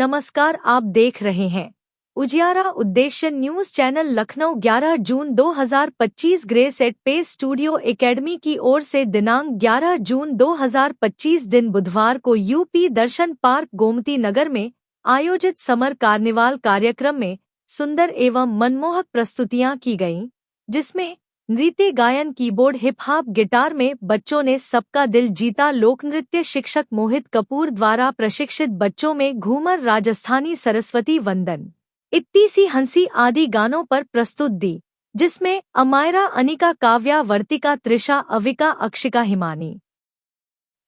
नमस्कार, आप देख रहे हैं उजियारा उद्देश्य न्यूज चैनल लखनऊ। 11 जून 2025 ग्रेस एट पे स्टूडियो एकेडमी की ओर से दिनांक 11 जून 2025 दिन बुधवार को यूपी दर्शन पार्क गोमती नगर में आयोजित समर कार्निवाल कार्यक्रम में सुंदर एवं मनमोहक प्रस्तुतियां की गईं, जिसमें नृत्य, गायन, कीबोर्ड, हिप हॉप, गिटार में बच्चों ने सबका दिल जीता। लोक नृत्य शिक्षक मोहित कपूर द्वारा प्रशिक्षित बच्चों में घूमर, राजस्थानी, सरस्वती वंदन, इत्ती सी हंसी आदि गानों पर प्रस्तुत दी, जिसमें अमायरा, अनिका, काव्या, वर्तिका, त्रिषा, अविका, अक्षिका, हिमानी,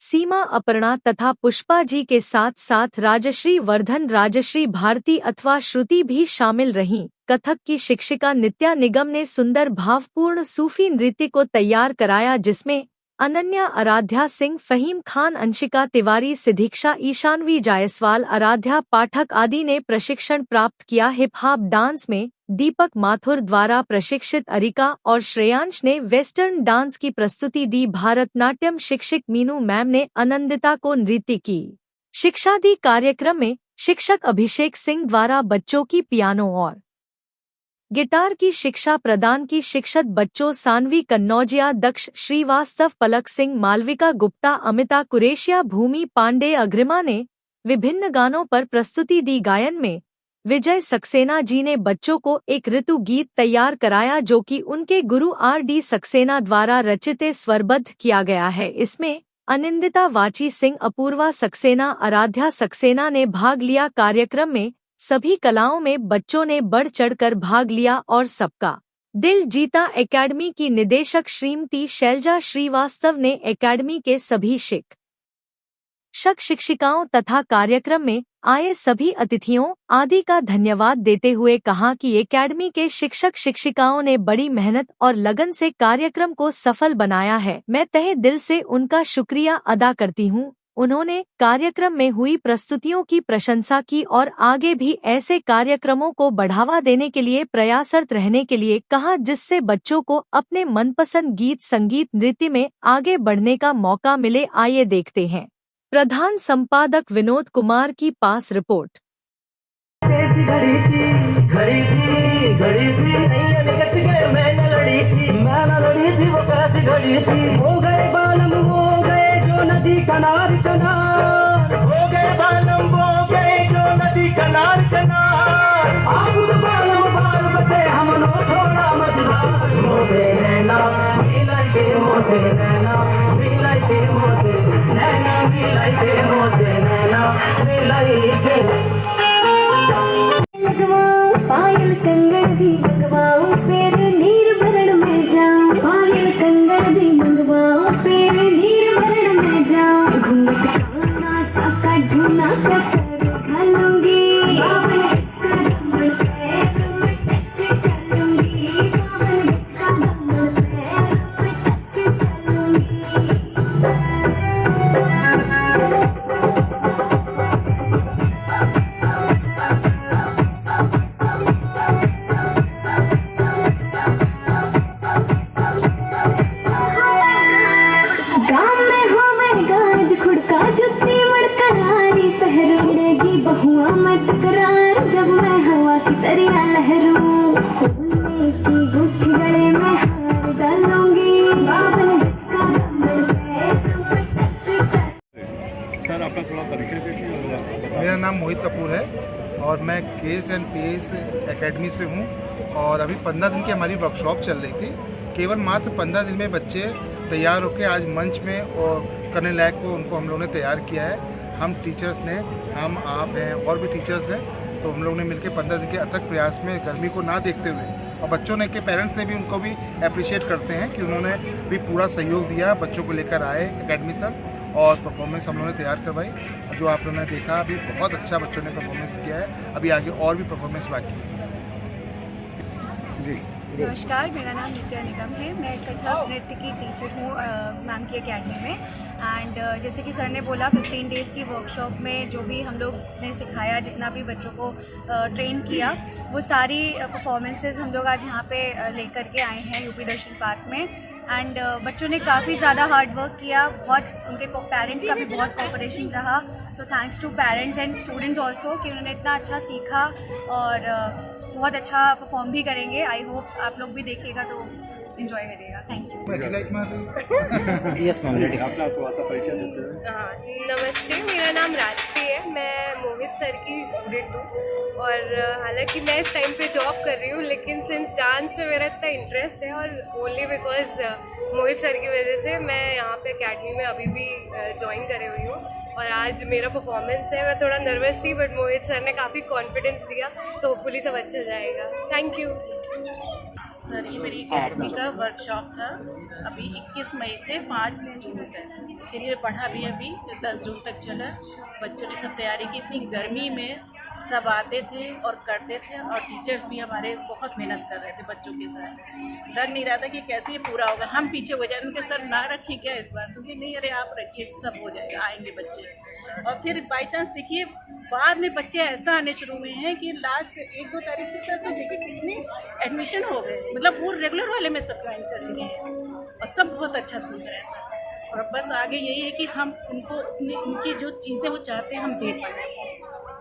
सीमा, अपर्णा तथा पुष्पा जी के साथ साथ राजश्री वर्धन, राजश्री भारती अथवा श्रुति भी शामिल रहीं। कथक की शिक्षिका नित्या निगम ने सुंदर भावपूर्ण सूफी नृत्य को तैयार कराया, जिसमें अनन्या, आराध्या सिंह, फहीम खान, अंशिका तिवारी, सिद्धीक्षा, ईशानवी जायसवाल, आराध्या पाठक आदि ने प्रशिक्षण प्राप्त किया। हिप हॉप डांस में दीपक माथुर द्वारा प्रशिक्षित अरिका और श्रेयांश ने वेस्टर्न डांस की प्रस्तुति दी। भारतनाट्यम शिक्षक मीनू मैम ने आनंदिता को नृत्य की शिक्षा दी। कार्यक्रम में शिक्षक अभिषेक सिंह द्वारा बच्चों की पियानो और गिटार की शिक्षा प्रदान की। शिक्षक बच्चों सानवी कन्नौजिया, दक्ष श्रीवास्तव, पलक सिंह, मालविका गुप्ता, अमिता कुरेशिया, भूमि पांडे, अग्रिमा ने विभिन्न गानों पर प्रस्तुति दी। गायन में विजय सक्सेना जी ने बच्चों को एक ऋतु गीत तैयार कराया, जो कि उनके गुरु RD सक्सेना द्वारा रचित स्वरबद्ध किया गया है। इसमें अनिंदिता, वाची सिंह, अपूर्वा सक्सेना, आराध्या सक्सेना ने भाग लिया। कार्यक्रम में सभी कलाओं में बच्चों ने बढ़ चढ़कर भाग लिया और सबका दिल जीता। एकेडमी की निदेशक श्रीमती शैलजा श्रीवास्तव ने एकेडमी के सभी शिक्षिकाओं तथा कार्यक्रम में आए सभी अतिथियों आदि का धन्यवाद देते हुए कहा कि एकेडमी के शिक्षक शिक्षिकाओं ने बड़ी मेहनत और लगन से कार्यक्रम को सफल बनाया है। मैं तहे दिल से उनका शुक्रिया अदा करती हूँ। उन्होंने कार्यक्रम में हुई प्रस्तुतियों की प्रशंसा की और आगे भी ऐसे कार्यक्रमों को बढ़ावा देने के लिए प्रयासरत रहने के लिए कहा, जिससे बच्चों को अपने मनपसंद गीत, संगीत, नृत्य में आगे बढ़ने का मौका मिले। आइए देखते हैं प्रधान संपादक विनोद कुमार की पास रिपोर्ट। नदी किनार किनार हो गए बालम, वो गए जो नदी किनार किनार। आप बालम बाल बचे हमनो छोड़ा मझधार। मोसे नैना मिलाई के, मोसे नैना मिलाई के, मोसे नैना मिलाई के, मोसे नैना मिलाई के। लगवाऊं पायल कंगन भी लगवाऊं, फिर नीर भरण में जाऊं। पायल कंगन भी लगवाऊं, फिर नीर भरण में जाऊं। घूंघट खाना सबका ढूंढना कसर घालूंगी। बावन गज का दमन पैर में टच चलूंगी। बावन गज का दमन पैर में टच चलूंगी। बहुआ मत करार, जब मैं हवा की तरिया लहरूं। सोने की गुत्थी गले में हार डालूंगी। बावन गज का दमन पैर में टच चलूंगी। सर, आपका थोड़ा परिचय दीजिए। मेरा नाम मोहित कपूर है और मैं केस एंड PS एकेडमी से हूँ। और अभी 15 दिन की हमारी वर्कशॉप चल रही थी। केवल मात्र 15 दिन में बच्चे तैयार होकर आज मंच में और करने लायक को उनको हम लोगों ने तैयार किया है। हम टीचर्स ने, हम आप हैं और भी टीचर्स हैं, तो हम लोग ने मिलकर 15 दिन के अथक प्रयास में गर्मी को ना देखते हुए, और बच्चों ने के पेरेंट्स ने भी उनको भी अप्रिशिएट करते हैं कि उन्होंने भी पूरा सहयोग दिया, बच्चों को लेकर आए एकेडमी तक और परफॉर्मेंस हम लोगों ने तैयार करवाई। जो आप लोगों ने देखा, अभी बहुत अच्छा बच्चों ने परफॉर्मेंस किया है। अभी आगे और भी परफॉर्मेंस बाकी है। जी नमस्कार, मेरा नाम नित्या निगम है। मैं कथक नृत्य की टीचर हूँ मैम की एकेडमी में। एंड जैसे कि सर ने बोला, 15 डेज़ की वर्कशॉप में जो भी हम लोग ने सिखाया, जितना भी बच्चों को ट्रेन किया, वो सारी परफॉर्मेंसेस हम लोग आज यहाँ पे लेकर के आए हैं यूपी दर्शन पार्क में। एंड बच्चों ने काफ़ी ज़्यादा हार्ड वर्क किया, बहुत उनके पेरेंट्स का भी बहुत कोऑपरेशन रहा so thanks to parents and students also कि उन्होंने इतना अच्छा सीखा और बहुत अच्छा परफॉर्म भी करेंगे। आई होप आप लोग भी देखिएगा तो एंजॉय करिएगा। Thank you. Yes ma'am ready. अपना थोड़ा सा परिचय देते हैं। नमस्ते, मेरा नाम राजश्री है। मैं मोहित सर की स्टूडेंट हूँ और हालांकि मैं इस टाइम पे जॉब कर रही हूँ, लेकिन सिंस डांस में मेरा इतना इंटरेस्ट है और ओनली बिकॉज मोहित सर की वजह से मैं यहाँ पे एकेडमी में अभी भी ज्वाइन करे हुई हूँ और आज मेरा परफॉर्मेंस है। मैं थोड़ा नर्वस थी बट मोहित सर ने काफ़ी कॉन्फिडेंस दिया, तो होपफुली सब अच्छा जाएगा। Thank you sir. ये मेरी एकेडमी का वर्कशॉप था अभी 21 मई से 5 जून तक, फिर ये पढ़ा भी अभी 10 जून तक चला। बच्चों ने सब तैयारी की थी, गर्मी में सब आते थे और करते थे और टीचर्स भी हमारे बहुत मेहनत कर रहे थे बच्चों के साथ। लग नहीं रहा था कि कैसे ये पूरा होगा, हम पीछे हो जाए। उनके सर ना रखिए क्या इस बार, क्योंकि नहीं अरे आप रखिए सब हो जाएगा, आएंगे बच्चे। और फिर बाई चांस देखिए बाद में बच्चे ऐसा आने शुरू हुए हैं कि लास्ट 1-2 तारीख से सर तो देखिए कितने एडमिशन हो गए, मतलब वो रेगुलर वाले में सब ज्वाइन कर लिए हैं और सब बहुत अच्छा सीख रहे हैं सर। और बस आगे यही है कि हम उनको उनकी जो चीज़ें वो चाहते हैं हम दे पाएँ।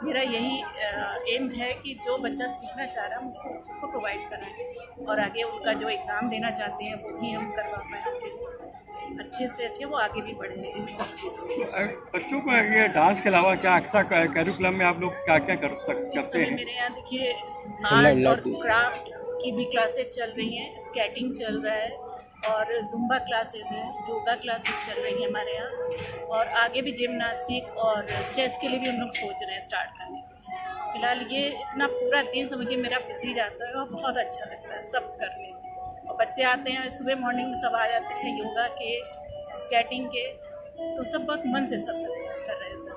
मेरा यही एम है कि जो बच्चा सीखना चाह रहा है उसको उस चीज़ को प्रोवाइड कराएं और आगे उनका जो एग्ज़ाम देना चाहते हैं वो भी हम करवा पाएँ, अच्छे से अच्छे वो आगे भी बढ़ेंगे इन सब चीज़ों। बच्चों को ये डांस के अलावा क्या एक्स्ट्रा करिकुलम में आप लोग क्या क्या करते हैं? मेरे यहाँ देखिए आर्ट और क्राफ्ट की भी क्लासेस चल रही हैं, स्केटिंग चल रहा है और जुम्बा क्लासेस हैं, योगा क्लासेस चल रही हैं हमारे यहाँ, और आगे भी जिम्नास्टिक और चेस के लिए भी हम लोग सोच रहे हैं स्टार्ट करने। फिलहाल ये इतना पूरा दिन समझिए मेरा बिजी जाता है और बहुत अच्छा लगता है सब करने। और बच्चे आते हैं सुबह मॉर्निंग में सब आ जाते हैं योगा के, स्केटिंग के, तो सब बहुत मन से सब कर रहे हैं सर।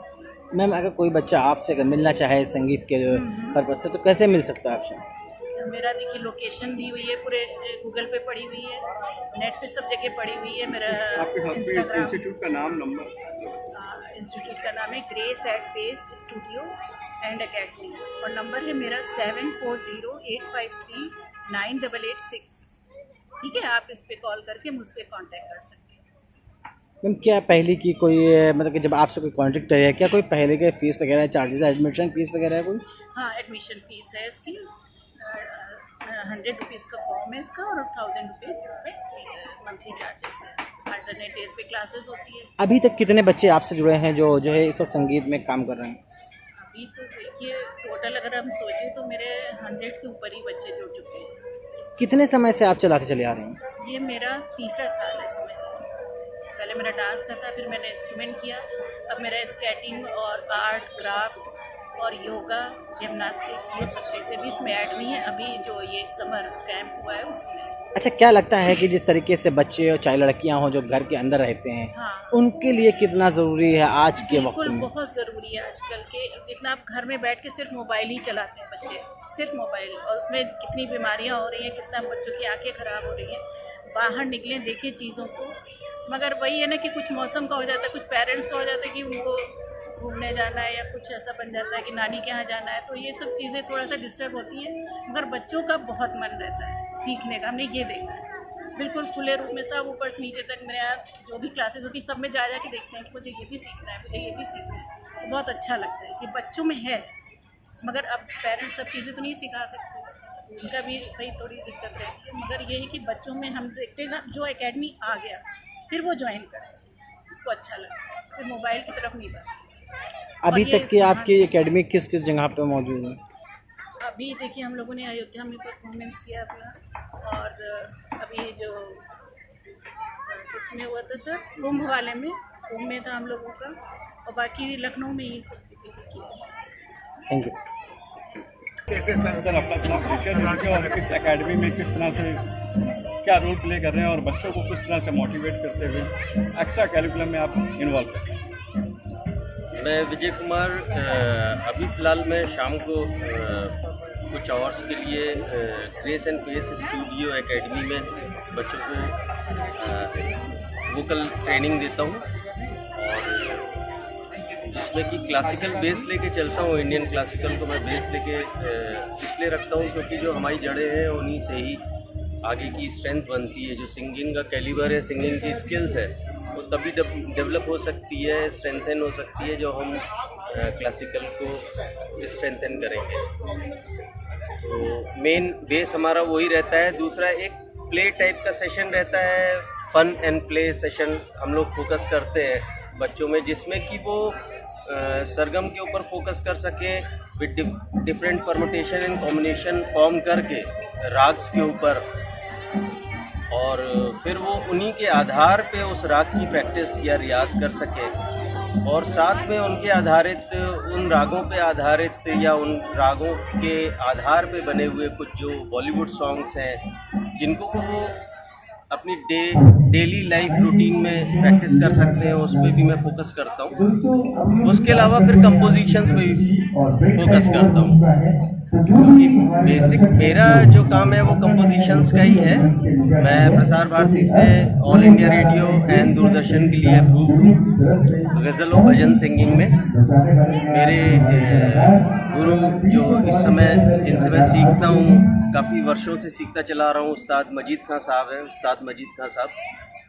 मैम अगर कोई बच्चा आपसे अगर मिलना चाहे संगीत के पर्पज से तो कैसे मिल सकता है आपसे? मेरा देखिए लोकेशन दी हुई है, पूरे गूगल पे पड़ी हुई है, नेट पे सब जगह पड़ी हुई है। मेरा इंस्टाग्राम इंस्टीट्यूट का नाम, नंबर? इंस्टीट्यूट का नाम है grace at pace studio and academy और नंबर है मेरा 7408539886। ठीक है, आप इस पे कॉल करके मुझसे कांटेक्ट कर सकते हैं। मैम क्या पहले की कोई मतलब कि जब आपसे कोई कॉन्टेक्ट है क्या कोई पहले के फीस वगैरह चार्जेस है, एडमिशन फीस वगैरह है कोई? हाँ, एडमिशन फीस है इसकी 100 रुपीज़ का फॉर्म है इसका और 1000 रुपीज़ इसका मंथली चार्जेस है। अल्टरनेट डेज पे क्लासेस होती है। अभी तक कितने बच्चे आपसे जुड़े हैं जो है इस वक्त संगीत में काम कर रहे हैं? अभी तो देखिए टोटल अगर हम सोचें तो मेरे 100 से ऊपर ही बच्चे जुड़ चुके हैं। कितने समय से आप चलाते चले आ रहे हैं? ये मेरा तीसरा साल है इसमें। पहले मेरा डांस का था, फिर मैंने इंस्ट्रूमेंट किया, अब मेरा स्केटिंग और आर्ट क्राफ्ट और योगा जिम्नास्टिक ये सब चीज़ें भी इसमें ऐड हुई हैं अभी जो ये समर कैंप हुआ है उसमें। अच्छा, क्या लगता है कि जिस तरीके से बच्चे और चाहे लड़कियां हों जो घर के अंदर रहते हैं, हाँ, उनके लिए कितना ज़रूरी है आज के वक्त में? बहुत ज़रूरी है आजकल के। जितना आप घर में बैठ के सिर्फ मोबाइल ही चलाते हैं बच्चे, सिर्फ मोबाइल, और उसमें कितनी बीमारियां हो रही हैं, कितना बच्चों की आंखें ख़राब हो रही हैं। बाहर निकलें, देखें चीज़ों को, मगर वही है ना कि कुछ मौसम का हो जाता है, कुछ पेरेंट्स का हो जाता है कि उनको घूमने जाना है या कुछ ऐसा बन जाता है कि नानी के यहाँ जाना है, तो ये सब चीज़ें थोड़ा सा डिस्टर्ब होती हैं। मगर बच्चों का बहुत मन रहता है सीखने का, हमने ये देखा है बिल्कुल खुले रूप में सब ऊपर से नीचे तक। मेरे यहाँ जो भी क्लासेस होती है सब में जा के देखते हैं कि मुझे ये भी सीखना है, मुझे ये भी सीखना है, तो बहुत अच्छा लगता है कि बच्चों में है। मगर अब पेरेंट्स सब चीज़ें तो नहीं सिखा सकते, उनका भी भाई थोड़ी दिक्कत रहती है, मगर ये है कि बच्चों में हम देखते हैं ना जो एकेडमी आ गया फिर वो ज्वाइन करें, उसको अच्छा लगता है, फिर मोबाइल की तरफ नहीं बढ़ता। अभी तक की आपकी एकेडमी किस किस जगह पे मौजूद है? अभी देखिए हम लोगों ने अयोध्या में परफॉर्मेंस किया अपना, और अभी जो इसमें हुआ था सर कुंभ वाले में, कुंभ में था हम लोगों का, और बाकी लखनऊ में ही सब किया। थैंक यू सर, अपना परिचय दीजिए और इस एकेडमी में किस तरह से क्या रोल प्ले कर रहे हैं और बच्चों को किस तरह से मोटिवेट करते हुए एक्स्ट्रा कैरिकुलम में आप इन्वॉल्व करते हैं? मैं विजय कुमार, अभी फ़िलहाल मैं शाम को कुछ आवर्स के लिए grace and pace studio academy में बच्चों को वोकल ट्रेनिंग देता हूँ, और जिसमें कि क्लासिकल बेस लेके चलता हूँ। इंडियन क्लासिकल को मैं बेस लेके इसलिए रखता हूँ क्योंकि जो हमारी जड़ें हैं उन्हीं से ही आगे की स्ट्रेंथ बनती है। जो सिंगिंग का कैलिबर है, सिंगिंग की स्किल्स है, वो तभी डेवलप हो सकती है, स्ट्रेंथन हो सकती है जो हम क्लासिकल को स्ट्रेंथन करेंगे। तो मेन बेस हमारा वही रहता है। दूसरा एक प्ले टाइप का सेशन रहता है, फन एंड प्ले सेशन हम लोग फोकस करते हैं बच्चों में, जिसमें कि वो सरगम के ऊपर फोकस कर सके with different permutation and combination form करके राग्स के ऊपर, और फिर वो उन्हीं के आधार पे उस राग की प्रैक्टिस या रियाज कर सके, और साथ में उनके आधारित उन रागों पे आधारित या उन रागों के आधार पे बने हुए कुछ जो बॉलीवुड सॉन्ग्स हैं जिनको वो अपनी डेली लाइफ रूटीन में प्रैक्टिस कर सकते हैं, उस पर भी मैं फोकस करता हूँ। उसके अलावा फिर कंपोजिशंस पे भी फोकस करता हूँ, क्योंकि बेसिक मेरा जो काम है वो कंपोजिशंस का ही है। मैं प्रसार भारती से all India radio and Doordarshan के लिए अप्रूव हूँ गज़ल और भजन सिंगिंग में। मेरे गुरु जो इस समय जिनसे मैं सीखता हूँ, काफ़ी वर्षों से सीखता चला रहा हूँ, उस्ताद मजीद खां साहब हैं, उस्ताद मजीद खां साहब।